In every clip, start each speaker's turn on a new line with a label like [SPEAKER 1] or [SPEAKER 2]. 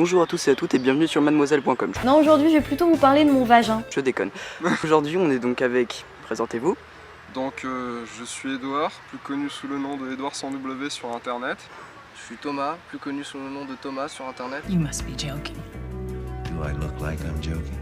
[SPEAKER 1] Bonjour à tous et à toutes et bienvenue sur mademoiselle.com.
[SPEAKER 2] Non, aujourd'hui je vais plutôt vous parler de mon vagin.
[SPEAKER 1] Je déconne. Aujourd'hui on est donc avec, présentez-vous.
[SPEAKER 3] Donc je suis Edouard, plus connu sous le nom de Edouard sans W sur internet.
[SPEAKER 4] Je suis Thomas, plus connu sous le nom de Thomas sur internet.
[SPEAKER 5] You must be joking.
[SPEAKER 6] Do I look like I'm joking?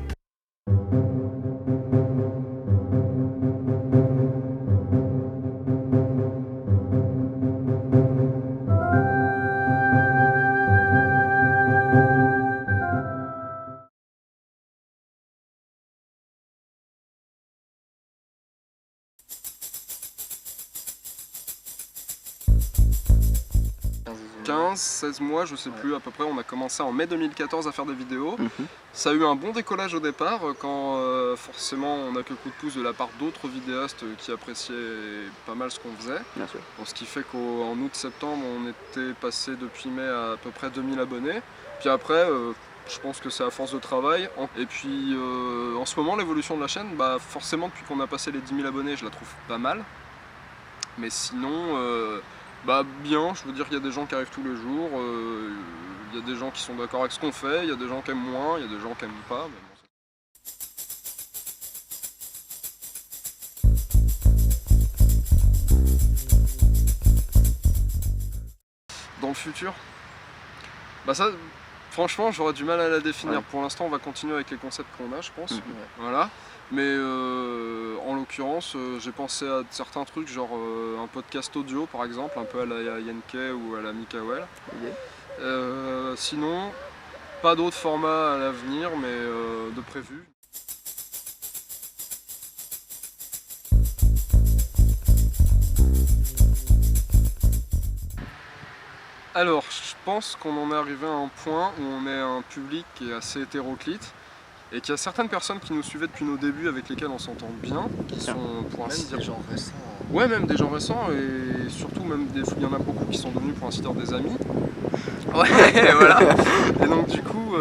[SPEAKER 3] 15, 16 mois, je sais plus à peu près, on a commencé en mai 2014 à faire des vidéos. Ça a eu un bon décollage au départ quand forcément on a que coup de pouce de la part d'autres vidéastes qui appréciaient pas mal ce qu'on faisait.
[SPEAKER 1] Bien sûr.
[SPEAKER 3] Donc, ce qui fait qu'en août-septembre on était passé depuis mai à peu près 2000 abonnés. Puis après, je pense que c'est à force de travail. Et puis en ce moment l'évolution de la chaîne, forcément depuis qu'on a passé les 10 000 abonnés je la trouve pas mal. Mais sinon... bien, je veux dire qu'il y a des gens qui arrivent tous les jours, il y a des gens qui sont d'accord avec ce qu'on fait, il y a des gens qui aiment moins, il y a des gens qui aiment pas. Mais bon, dans le futur, ça, franchement, j'aurais du mal à la définir. Ouais. Pour l'instant, on va continuer avec les concepts qu'on a, je pense. Voilà. Mais en l'occurrence, j'ai pensé à certains trucs, genre un podcast audio par exemple, un peu à la Yankee ou à la Mikael. Sinon, pas d'autres formats à l'avenir, mais de prévu. Alors, je pense qu'on en est arrivé à un point où on est un public qui est assez hétéroclite. Et qu'il y a certaines personnes qui nous suivaient depuis nos débuts avec lesquelles on s'entend bien, qui sont pour ainsi dire...
[SPEAKER 4] des gens récents.
[SPEAKER 3] Ouais, même des gens récents et surtout même il y en a beaucoup qui sont devenus pour ainsi dire des amis. Ouais, voilà. Et donc du coup,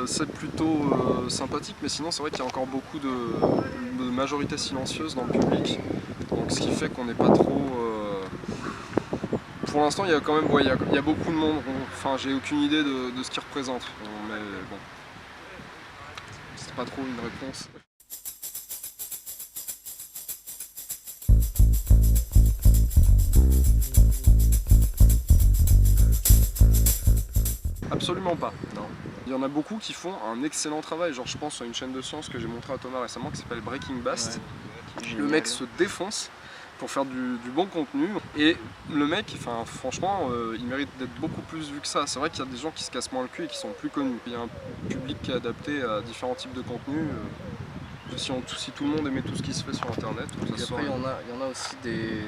[SPEAKER 3] c'est plutôt sympathique, mais sinon c'est vrai qu'il y a encore beaucoup de majorité silencieuse dans le public. Donc ce qui fait qu'on n'est pas trop... Pour l'instant, il y a quand même il y a beaucoup de monde. Enfin, j'ai aucune idée de ce qu'ils représentent. Mais bon. C'est pas trop une réponse. Absolument pas, non. Il y en a beaucoup qui font un excellent travail, genre je pense à une chaîne de science que j'ai montré à Thomas récemment qui s'appelle Breaking Bast. Ouais. Le mec se défonce pour faire du bon contenu et le mec, franchement, il mérite d'être beaucoup plus vu que ça. C'est vrai qu'il y a des gens qui se cassent moins le cul et qui sont plus connus. Il y a un public qui est adapté à différents types de contenus. Si tout le monde aimait tout ce qui se fait sur internet.
[SPEAKER 4] Après, il y en a aussi des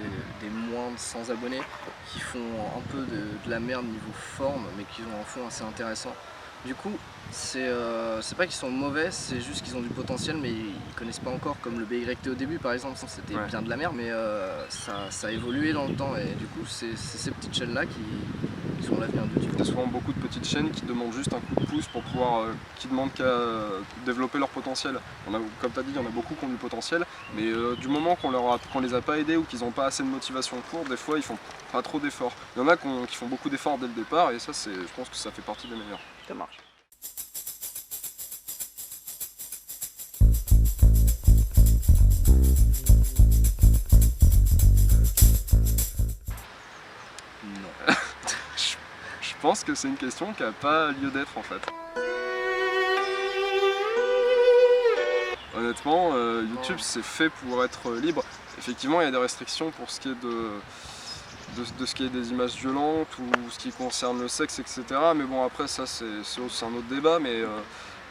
[SPEAKER 4] moins de 100 abonnés qui font un peu de la merde niveau forme, mais qui en font assez intéressant. Du coup, c'est pas qu'ils sont mauvais, c'est juste qu'ils ont du potentiel, mais ils connaissent pas encore, comme le BYT au début par exemple, c'était bien de la merde, mais ça a évolué dans le temps, et du coup, c'est ces petites chaînes-là qui sont l'avenir de YouTube.
[SPEAKER 3] Il y a souvent beaucoup de petites chaînes qui demandent juste un coup de pouce pour pouvoir, qui demandent qu'à développer leur potentiel. Comme tu as dit, il y en a beaucoup qui ont du potentiel, mais du moment qu'on les a pas aidés ou qu'ils n'ont pas assez de motivation pour, des fois ils font pas trop d'efforts. Il y en a qui font beaucoup d'efforts dès le départ, et ça, je pense que ça fait partie des meilleurs.
[SPEAKER 1] Ça marche.
[SPEAKER 3] Non. Je pense que c'est une question qui n'a pas lieu d'être en fait. Honnêtement, YouTube c'est fait pour être libre. Effectivement, il y a des restrictions pour ce qui est de ce qui est des images violentes ou ce qui concerne le sexe, etc. Mais bon, après ça c'est un autre débat, mais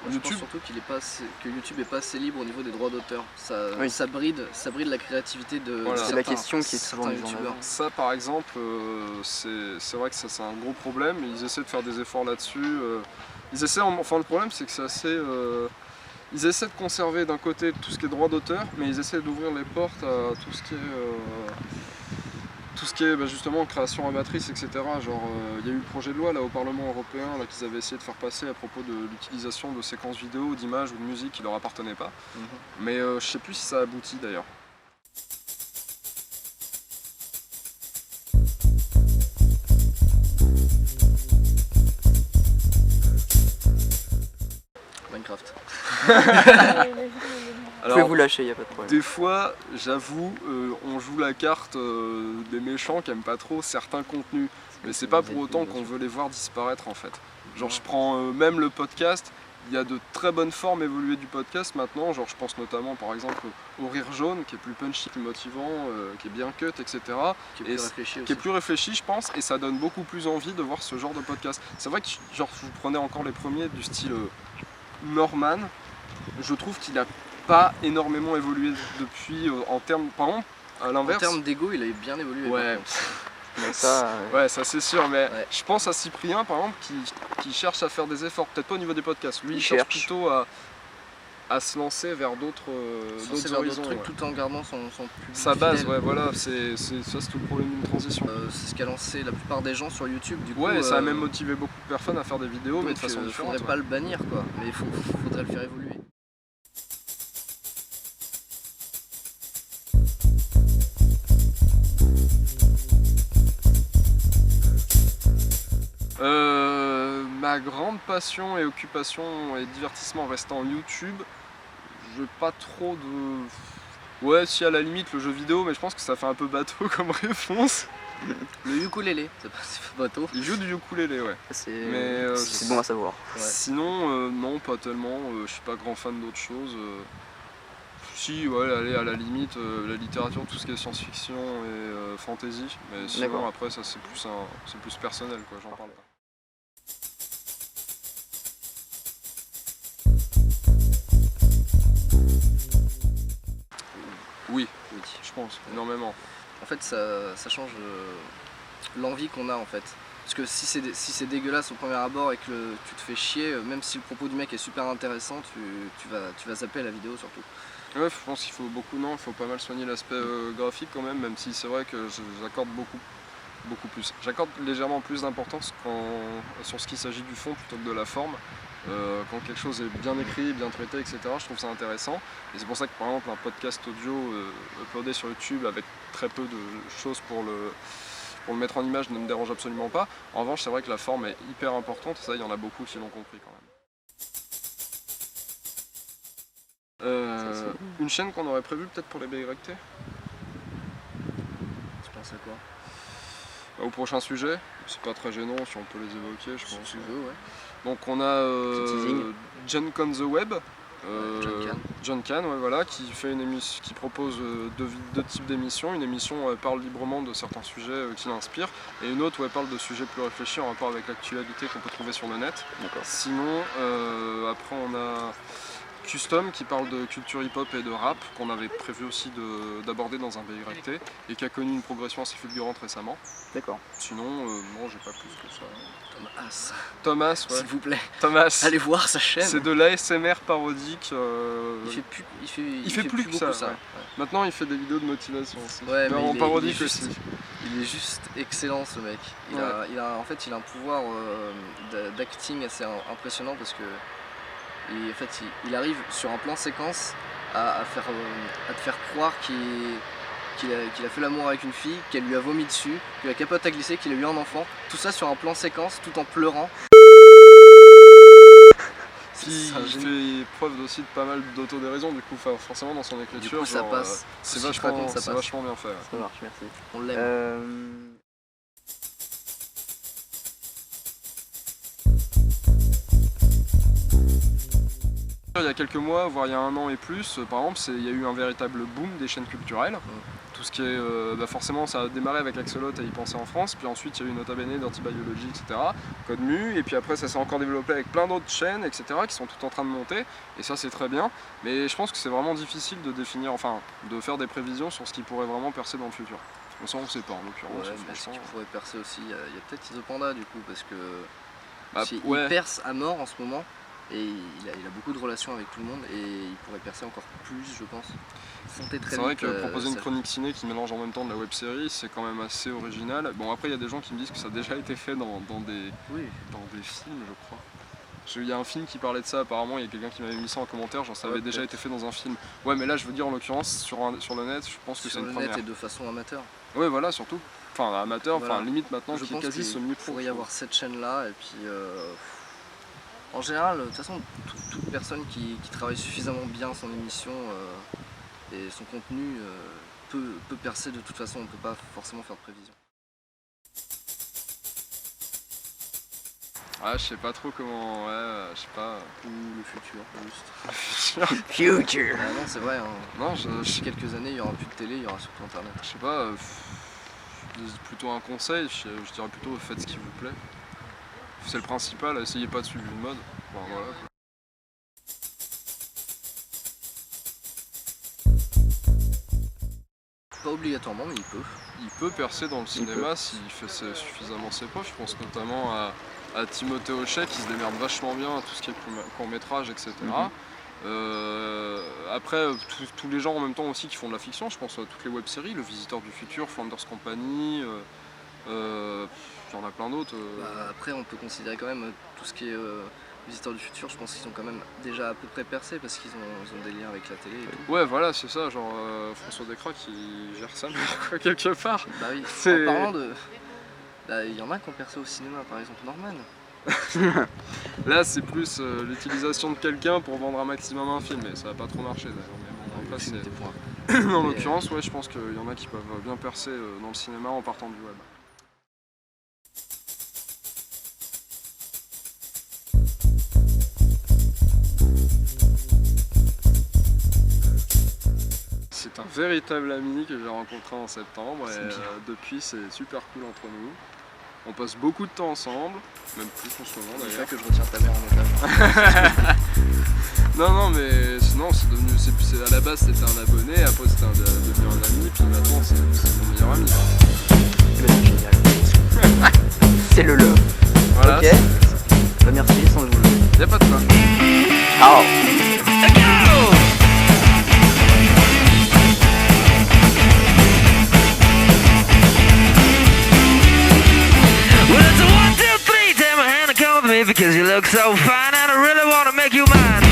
[SPEAKER 4] je pense surtout que YouTube n'est pas assez libre au niveau des droits d'auteur. Ça bride la créativité de
[SPEAKER 1] c'est la question qui est souvent
[SPEAKER 4] youtubeurs.
[SPEAKER 3] Ça par exemple, c'est vrai que ça c'est un gros problème. Ils essaient de faire des efforts là-dessus. Le problème c'est que c'est assez... Ils essaient de conserver d'un côté tout ce qui est droit d'auteur, mais ils essaient d'ouvrir les portes à tout ce qui est justement création amatrice, etc. Genre, il y a eu le projet de loi là, au Parlement européen qu'ils avaient essayé de faire passer à propos de l'utilisation de séquences vidéo, d'images ou de musique qui leur appartenaient pas. Mais je sais plus si ça aboutit d'ailleurs.
[SPEAKER 1] Vous pouvez vous lâcher, y a pas de problème.
[SPEAKER 3] des fois, j'avoue, on joue la carte des méchants qui aiment pas trop certains contenus. Mais c'est pas pour autant qu'on veut les voir disparaître en fait. Genre je prends même le podcast, il y a de très bonnes formes évoluées du podcast maintenant, genre je pense notamment par exemple au Rire Jaune qui est plus punchy, plus motivant, qui est bien cut, etc.
[SPEAKER 4] Qui est plus réfléchi aussi.
[SPEAKER 3] Qui est plus réfléchi je pense, et ça donne beaucoup plus envie de voir ce genre de podcast. C'est vrai que genre vous prenez encore les premiers du style Norman, je trouve qu'il a pas énormément évolué depuis en termes, par exemple, à
[SPEAKER 4] En
[SPEAKER 3] l'inverse.
[SPEAKER 4] termes d'ego, il a bien évolué.
[SPEAKER 3] Ouais.
[SPEAKER 4] par contre.
[SPEAKER 1] Mais ça,
[SPEAKER 3] Ouais, ça c'est sûr, mais
[SPEAKER 4] Ouais.
[SPEAKER 3] je pense à Cyprien par exemple qui cherche à faire des efforts, peut-être pas au niveau des podcasts. Lui,
[SPEAKER 1] Il
[SPEAKER 3] il cherche
[SPEAKER 1] cherche.
[SPEAKER 3] plutôt à se lancer vers d'autres
[SPEAKER 4] Censé vers
[SPEAKER 3] horizons.
[SPEAKER 4] d'autres trucs
[SPEAKER 3] Ouais.
[SPEAKER 4] tout en gardant son public
[SPEAKER 3] Sa base,
[SPEAKER 4] fidèle.
[SPEAKER 3] ouais, voilà, c'est tout le problème d'une transition.
[SPEAKER 4] C'est ce qu'a lancé la plupart des gens sur YouTube. Du coup,
[SPEAKER 3] Ouais, ça a même motivé beaucoup de personnes à faire des vidéos, mais de
[SPEAKER 4] donc,
[SPEAKER 3] façon différente.
[SPEAKER 4] faudrait
[SPEAKER 3] ouais.
[SPEAKER 4] pas le bannir quoi, mais il faudrait le faire évoluer.
[SPEAKER 3] Ma grande passion et occupation et divertissement restant YouTube, je pas trop de... Ouais, si à la limite le jeu vidéo, mais je pense que ça fait un peu bateau comme réponse.
[SPEAKER 4] Le ukulélé, c'est pas bateau.
[SPEAKER 3] Il joue du ukulélé, ouais. Mais,
[SPEAKER 1] c'est bon à savoir.
[SPEAKER 4] Ouais.
[SPEAKER 3] Sinon, non, pas tellement. Je suis pas grand fan d'autres choses. Si, ouais, allez, à la limite, la littérature, tout ce qui est science-fiction et fantasy. Mais sinon,
[SPEAKER 1] D'accord.
[SPEAKER 3] après, ça c'est plus personnel, quoi. J'en parle pas. Oui,
[SPEAKER 4] Oui.
[SPEAKER 3] je pense, énormément.
[SPEAKER 4] En fait, ça change l'envie qu'on a en fait. Parce que si c'est dégueulasse au premier abord et que tu te fais chier, même si le propos du mec est super intéressant, tu vas zapper la vidéo surtout.
[SPEAKER 3] Ouais, je pense qu'il faut beaucoup, non, il faut pas mal soigner l'aspect graphique quand même si c'est vrai que j'accorde beaucoup plus. J'accorde légèrement plus d'importance sur ce qu'il s'agit du fond plutôt que de la forme. Quand quelque chose est bien écrit, bien traité, etc., je trouve ça intéressant. Et c'est pour ça que par exemple un podcast audio uploadé sur YouTube avec très peu de choses pour le mettre en image ne me dérange absolument pas. En revanche, c'est vrai que la forme est hyper importante, ça il y en a beaucoup qui l'ont compris quand même. Une chaîne qu'on aurait prévue peut-être pour les BYT
[SPEAKER 4] Tu penses à quoi?
[SPEAKER 3] au prochain sujet, c'est pas très gênant si on peut les évoquer, je
[SPEAKER 4] Si
[SPEAKER 3] pense.
[SPEAKER 4] tu veux, ouais.
[SPEAKER 3] Donc on a
[SPEAKER 1] Petit teasing.
[SPEAKER 3] Gen on the Web,
[SPEAKER 4] John Can.
[SPEAKER 3] John Can, ouais, voilà, qui fait une émission, qui propose deux types d'émissions. Une émission où elle parle librement de certains sujets qui l'inspirent, et une autre où elle parle de sujets plus réfléchis en rapport avec l'actualité qu'on peut trouver sur le net.
[SPEAKER 1] D'accord.
[SPEAKER 3] Sinon, après on a Custom qui parle de culture hip-hop et de rap, qu'on avait prévu aussi d'aborder dans un BYT, et qui a connu une progression assez fulgurante récemment.
[SPEAKER 1] D'accord.
[SPEAKER 3] Sinon, non, j'ai pas plus que ça.
[SPEAKER 4] Thomas,
[SPEAKER 3] Thomas, ouais.
[SPEAKER 4] s'il vous plaît,
[SPEAKER 3] Thomas.
[SPEAKER 4] allez voir sa chaîne.
[SPEAKER 3] C'est de l'ASMR parodique.
[SPEAKER 4] Il fait plus
[SPEAKER 3] que
[SPEAKER 4] beaucoup
[SPEAKER 3] ça, ouais.
[SPEAKER 4] Ouais.
[SPEAKER 3] Maintenant, il fait des vidéos de motivation aussi.
[SPEAKER 4] Ouais, mais
[SPEAKER 3] en
[SPEAKER 4] il est
[SPEAKER 3] parodique
[SPEAKER 4] juste-
[SPEAKER 3] aussi.
[SPEAKER 4] Il est juste excellent ce mec. Il a un pouvoir d'acting assez impressionnant parce que il arrive sur un plan séquence à te faire croire qu'il a fait l'amour avec une fille, qu'elle lui a vomi dessus, que la capote a glissé, qu'il a eu un enfant. Tout ça sur un plan séquence tout en pleurant.
[SPEAKER 3] Puis
[SPEAKER 4] C'est un
[SPEAKER 3] il
[SPEAKER 4] génie.
[SPEAKER 3] fait preuve aussi de pas mal d'autodérision, du coup, forcément dans son
[SPEAKER 4] Du
[SPEAKER 3] écriture.
[SPEAKER 4] coup, ça
[SPEAKER 3] genre,
[SPEAKER 4] passe.
[SPEAKER 3] c'est
[SPEAKER 4] Ce qu'il te raconte, ça passe.
[SPEAKER 3] vachement bien fait. Ouais.
[SPEAKER 1] Ça marche, merci.
[SPEAKER 4] On l'aime.
[SPEAKER 3] Il y a quelques mois, voire il y a un an et plus, par exemple, il y a eu un véritable boom des chaînes culturelles. Tout ce qui est, forcément, ça a démarré avec Axolot et y penser en France, puis ensuite il y a eu Nota Bene, Dirty Biology, etc. Code Mu, et puis après ça s'est encore développé avec plein d'autres chaînes, etc. qui sont toutes en train de monter, et ça c'est très bien. Mais je pense que c'est vraiment difficile de définir, enfin, de faire des prévisions sur ce qui pourrait vraiment percer dans le futur. Mais ça on sait pas en l'occurrence.
[SPEAKER 4] Ouais, mais ce
[SPEAKER 3] franchement.
[SPEAKER 4] qui pourrait percer aussi, il y a peut-être Isopanda du coup, parce que
[SPEAKER 3] Bah,
[SPEAKER 4] il
[SPEAKER 3] ouais.
[SPEAKER 4] perce à mort en ce moment. Et il a beaucoup de relations avec tout le monde et il pourrait percer encore plus, je pense. Fonter très
[SPEAKER 3] C'est vrai
[SPEAKER 4] vite,
[SPEAKER 3] que proposer une
[SPEAKER 4] ça-
[SPEAKER 3] chronique ciné qui mélange en même temps de la web série, c'est quand même assez original. Bon, après, il y a des gens qui me disent que ça a déjà été fait dans des
[SPEAKER 4] Oui,
[SPEAKER 3] films, je crois. Il y a un film qui parlait de ça, apparemment, il y a quelqu'un qui m'avait mis ça en commentaire, genre ça avait
[SPEAKER 4] Ouais,
[SPEAKER 3] déjà
[SPEAKER 4] peut-être.
[SPEAKER 3] été fait dans un film. Ouais, mais là, je veux dire, en l'occurrence, sur le net, je pense que c'est
[SPEAKER 4] sur
[SPEAKER 3] une
[SPEAKER 4] le
[SPEAKER 3] première.
[SPEAKER 4] net et de façon amateur.
[SPEAKER 3] Ouais, voilà, surtout. Enfin, amateur,
[SPEAKER 4] Voilà.
[SPEAKER 3] enfin, limite maintenant,
[SPEAKER 4] Je
[SPEAKER 3] qui est
[SPEAKER 4] pense
[SPEAKER 3] quasi
[SPEAKER 4] qu'il
[SPEAKER 3] semi-pro.
[SPEAKER 4] pourrait y avoir cette chaîne là et puis En général, de toute façon, toute personne qui travaille suffisamment bien son émission et son contenu peut percer de toute façon, on ne peut pas forcément faire de prévision.
[SPEAKER 3] Ouais, je sais pas trop comment, ouais, je sais pas.
[SPEAKER 4] Ou le futur, juste.
[SPEAKER 1] Future.
[SPEAKER 4] Ah non, c'est vrai, hein.
[SPEAKER 3] Non,
[SPEAKER 4] D'ici quelques années, il n'y aura plus de télé, il y aura surtout Internet.
[SPEAKER 3] je sais pas, plutôt un conseil, je dirais plutôt faites ce qui vous plaît. C'est le principal, essayez pas de suivre une mode. Bon, voilà, quoi.
[SPEAKER 4] Pas obligatoirement, mais il peut.
[SPEAKER 3] Il peut percer dans le cinéma s'il fait suffisamment ses preuves. Je pense notamment à Timothée Hochet qui se démerde vachement bien à tout ce qui est court-métrage, etc. Après, tous les gens en même temps aussi qui font de la fiction, je pense à toutes les web-séries, Le Visiteur du Futur, Flanders Company, il y en a plein d'autres.
[SPEAKER 4] Après, on peut considérer quand même tout ce qui est Visiteurs du Futur, je pense qu'ils ont quand même déjà à peu près percé parce qu'ils ont des liens avec la télé et tout.
[SPEAKER 3] Ouais, voilà, c'est ça, genre François Descraques qui gère ça, mais quoi, quelque part.
[SPEAKER 4] Bah oui,
[SPEAKER 3] C'est-
[SPEAKER 4] en parlant de... Bah, il y en a qui ont percé au cinéma, par exemple Norman.
[SPEAKER 3] Là, c'est plus l'utilisation de quelqu'un pour vendre un maximum un film, et ça va pas trop marcher d'ailleurs. Mais bon,
[SPEAKER 4] Le
[SPEAKER 3] après,
[SPEAKER 4] film
[SPEAKER 3] c'est-
[SPEAKER 4] était pour un-
[SPEAKER 3] en
[SPEAKER 4] Mais,
[SPEAKER 3] l'occurrence, ouais, je pense qu'il y en a qui peuvent bien percer dans le cinéma en partant du web. C'est un véritable ami que j'ai rencontré en septembre et depuis c'est super cool entre nous. On passe beaucoup de temps ensemble, même plus en ce moment
[SPEAKER 4] Il
[SPEAKER 3] d'ailleurs.
[SPEAKER 4] fait que je retiens ta mère en otage.
[SPEAKER 3] Non mais sinon c'est devenu, à la base c'était un abonné, après c'était devenu un ami, puis maintenant c'est mon meilleur ami.
[SPEAKER 1] Eh ben, c'est génial. C'est le love.
[SPEAKER 3] Voilà,
[SPEAKER 1] Ok. Bah, merci, sans vous.
[SPEAKER 3] y a pas de quoi.
[SPEAKER 1] Ciao.
[SPEAKER 5] Well, it's a 1, 2, 3, take my hand and come with me because you look so fine and I really want to make you mine.